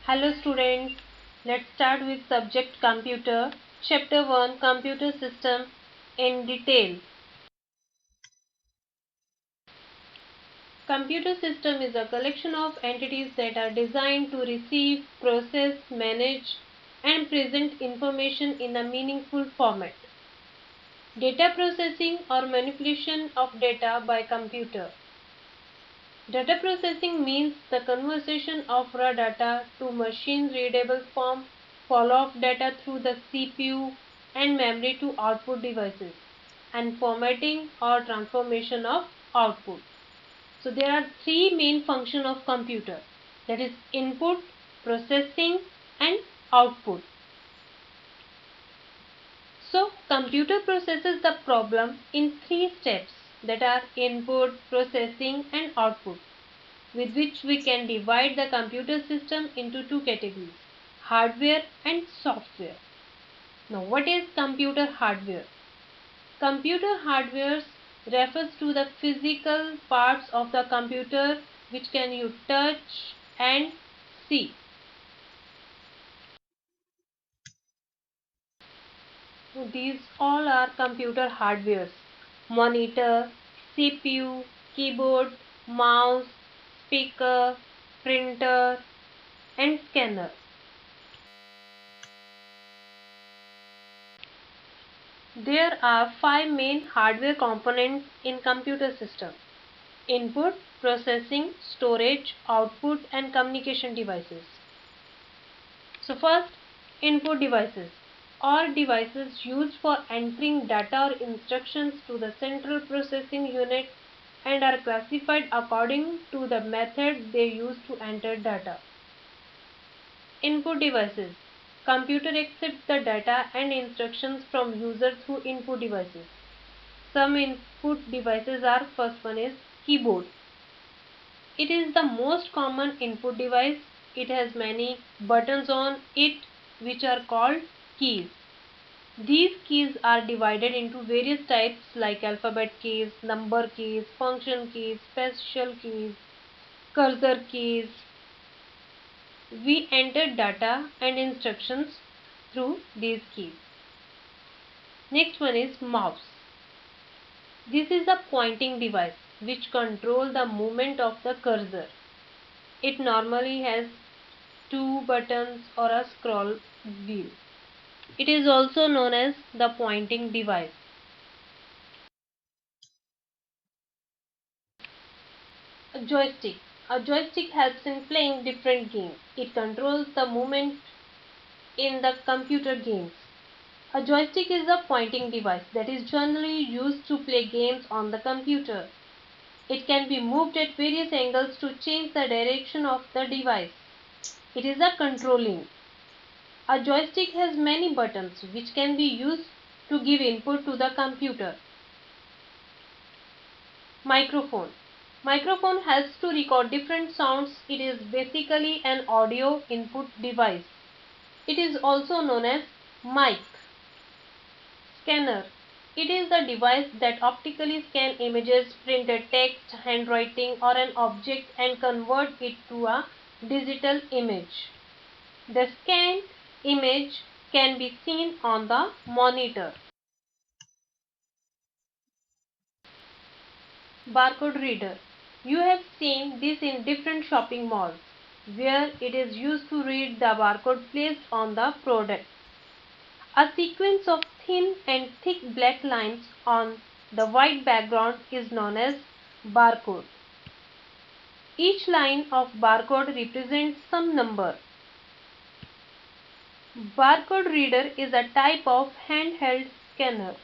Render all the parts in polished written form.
Hello students, let's start with subject computer. Chapter 1 Computer System in detail. Computer system is a collection of entities that are designed to receive, process, manage and present information in a meaningful format. Data processing or manipulation of data by computer. Data processing means the conversion of raw data to machine-readable form, follow-up data through the CPU and memory to output devices, and formatting or transformation of output. So there are three main functions of computer, that is input, processing and output. So computer processes the problem in three steps, that are input, processing and output, with which we can divide the computer system into two categories, hardware and software. Now, what is computer hardware? Computer hardware refers to the physical parts of the computer which can you touch and see. These all are computer hardwares: monitor, CPU, keyboard, mouse, speaker, printer and scanner. There are five main hardware components in computer system: input, processing, storage, output and communication devices. So first, input devices are devices used for entering data or instructions to the central processing unit and are classified according to the method they use to enter data. Input devices. Computer accepts the data and instructions from users through input devices. Some input devices are: first one is keyboard. It is the most common input device. It has many buttons on it which are called keys. These keys are divided into various types like alphabet keys, number keys, function keys, special keys, cursor keys. We enter data and instructions through these keys. Next one is mouse. This is a pointing device which controls the movement of the cursor. It normally has two buttons or a scroll wheel. It is also known as the pointing device. A joystick. A joystick helps in playing different games. It controls the movement in the computer games. A joystick is a pointing device that is generally used to play games on the computer. It can be moved at various angles to change the direction of the device. It is a controlling. A joystick has many buttons which can be used to give input to the computer. Microphone. Microphone helps to record different sounds. It is basically an audio input device. It is also known as mic. Scanner. It is the device that optically scans images, printed text, handwriting or an object and convert it to a digital image. The scanned image can be seen on the monitor. Barcode reader. You have seen this in different shopping malls where it is used to read the barcode placed on the product. A sequence of thin and thick black lines on the white background is known as barcode. Each line of barcode represents some number. Barcode reader is a type of handheld scanner.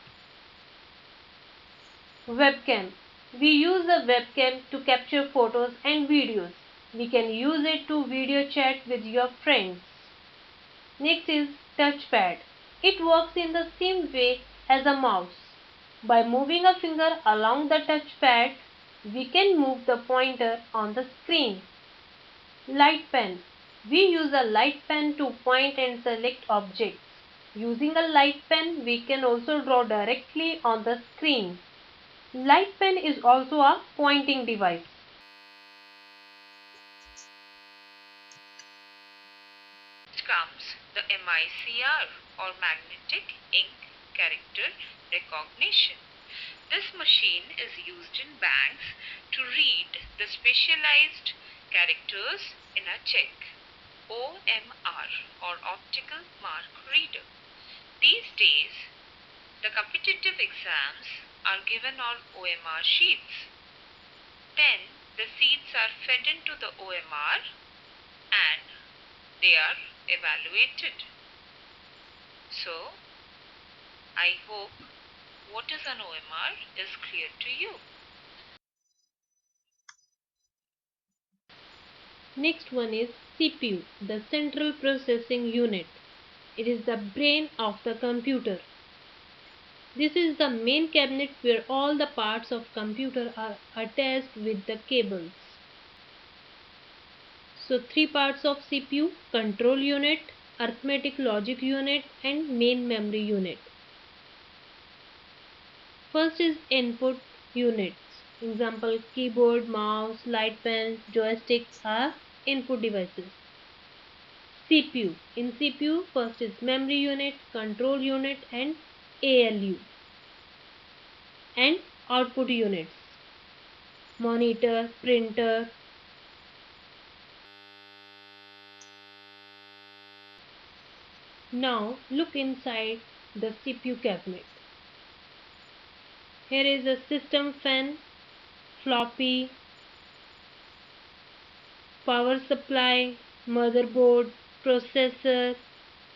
Webcam. We use a webcam to capture photos and videos. We can use it to video chat with your friends. Next is touchpad. It works in the same way as a mouse. By moving a finger along the touchpad, we can move the pointer on the screen. Light pen. We use a light pen to point and select objects. Using a light pen, we can also draw directly on the screen. Light pen is also a pointing device. Comes the MICR, or Magnetic Ink Character Recognition. This machine is used in banks to read the specialized characters in a check, OMR, or optical mark reader. These days, the competitive exams are given on OMR sheets. Then the seeds are fed into the OMR and they are evaluated. So, I hope what is an OMR is clear to you. Next one is CPU, the Central Processing Unit. It is the brain of the computer. This is the main cabinet where all the parts of computer are attached with the cables. So three parts of CPU: control unit, arithmetic logic unit and main memory unit. First is input units. Example: keyboard, mouse, light pen, joysticks are input devices. CPU. In CPU, first is memory unit, control unit and ALU. And output units: monitor, printer. Now look inside the CPU cabinet. Here is a system fan, floppy, power supply, motherboard, processor,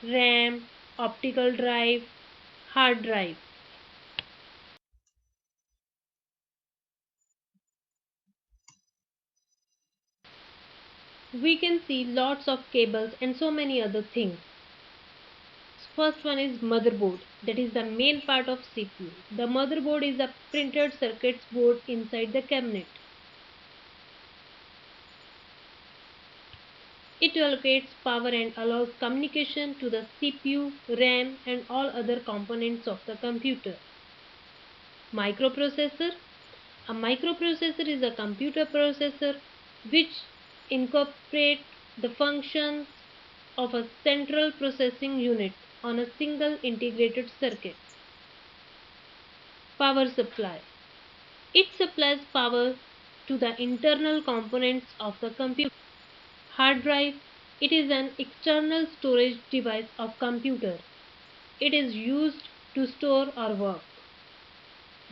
RAM, optical drive, hard drive. We can see lots of cables and so many other things. First one is motherboard, that is the main part of CPU. The motherboard is a printed circuits board inside the cabinet. It allocates power and allows communication to the CPU, RAM and all other components of the computer. Microprocessor. A microprocessor is a computer processor which incorporates the functions of a central processing unit on a single integrated circuit. Power supply. It supplies power to the internal components of the computer. Hard drive. It is an external storage device of computer. It is used to store or work.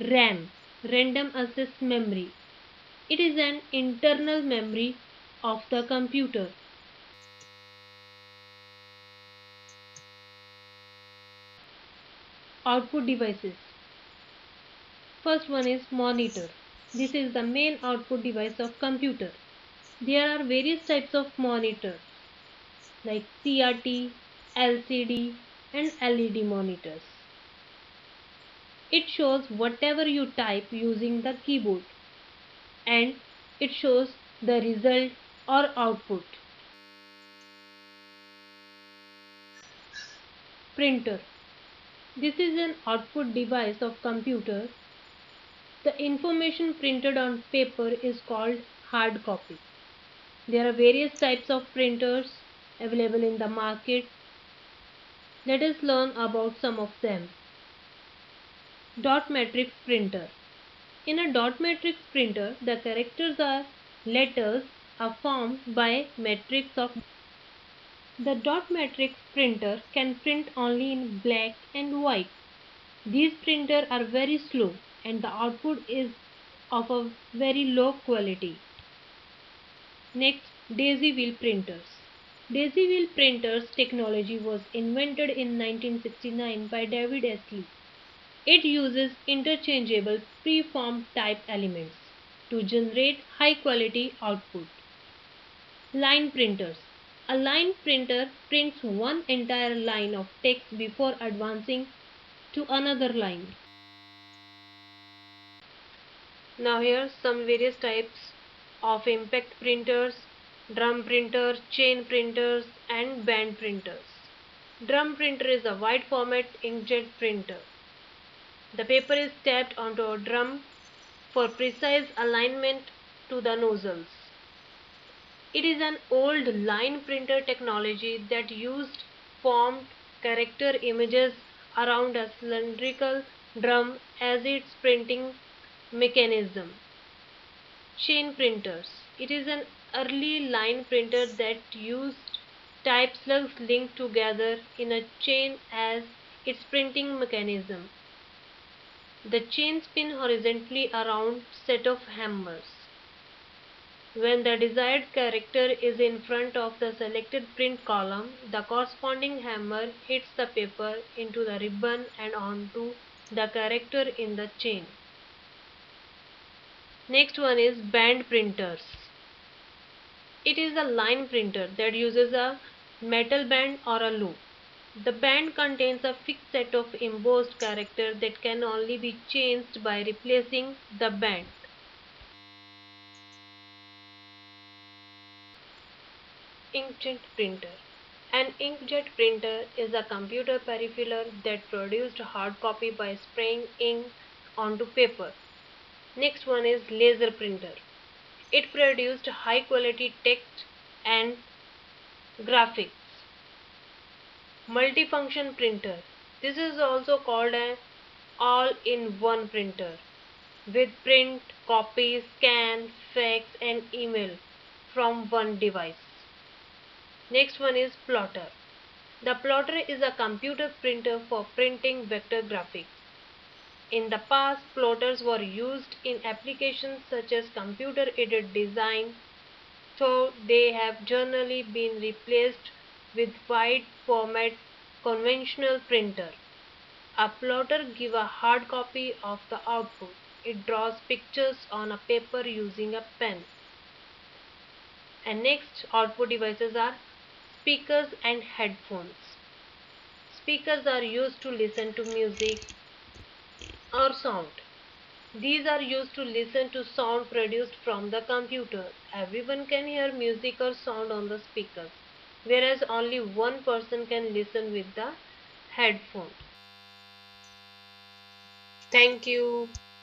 RAM, random access memory. It is an internal memory of the computer. Output devices. First one is monitor. This is the main output device of computer. There are various types of monitors like CRT, LCD and LED monitors. It shows whatever you type using the keyboard and it shows the result or output. Printer. This is an output device of computer. The information printed on paper is called hard copy. There are various types of printers available in the market. Let us learn about some of them. Dot matrix printer. In a dot matrix printer, the characters or letters are formed by matrix of. The dot matrix printer can print only in black and white. These printers are very slow and the output is of a very low quality. Next, daisy wheel printers. Daisy wheel printers technology was invented in 1969 by David Estley. It uses interchangeable preformed type elements to generate high quality output. Line printers. A line printer prints one entire line of text before advancing to another line. Now here some various types of impact printers, drum printer, chain printers and band printers. Drum printer is a wide format inkjet printer. The paper is tapped onto a drum for precise alignment to the nozzles. It is an old line printer technology that used formed character images around a cylindrical drum as its printing mechanism. Chain printers. It is an early line printer that used type slugs linked together in a chain as its printing mechanism. The chain spin horizontally around set of hammers. When the desired character is in front of the selected print column, the corresponding hammer hits the paper into the ribbon and onto the character in the chain. Next one is band printers. It is a line printer that uses a metal band or a loop. The band contains a fixed set of embossed characters that can only be changed by replacing the band. Inkjet printer. An inkjet printer is a computer peripheral that produced hard copy by spraying ink onto paper. Next one is laser printer. It produced high quality text and graphics. Multifunction printer. This is also called an all-in-one printer with print, copy, scan, fax and email from one device. Next one is plotter. The plotter is a computer printer for printing vector graphics. In the past, plotters were used in applications such as computer-aided design, though they have generally been replaced with wide format conventional printer. A plotter gives a hard copy of the output. It draws pictures on a paper using a pen. And next output devices are speakers and headphones. Speakers are used to listen to music or sound. These are used to listen to sound produced from the computer. Everyone can hear music or sound on the speakers, whereas only one person can listen with the headphone. Thank you.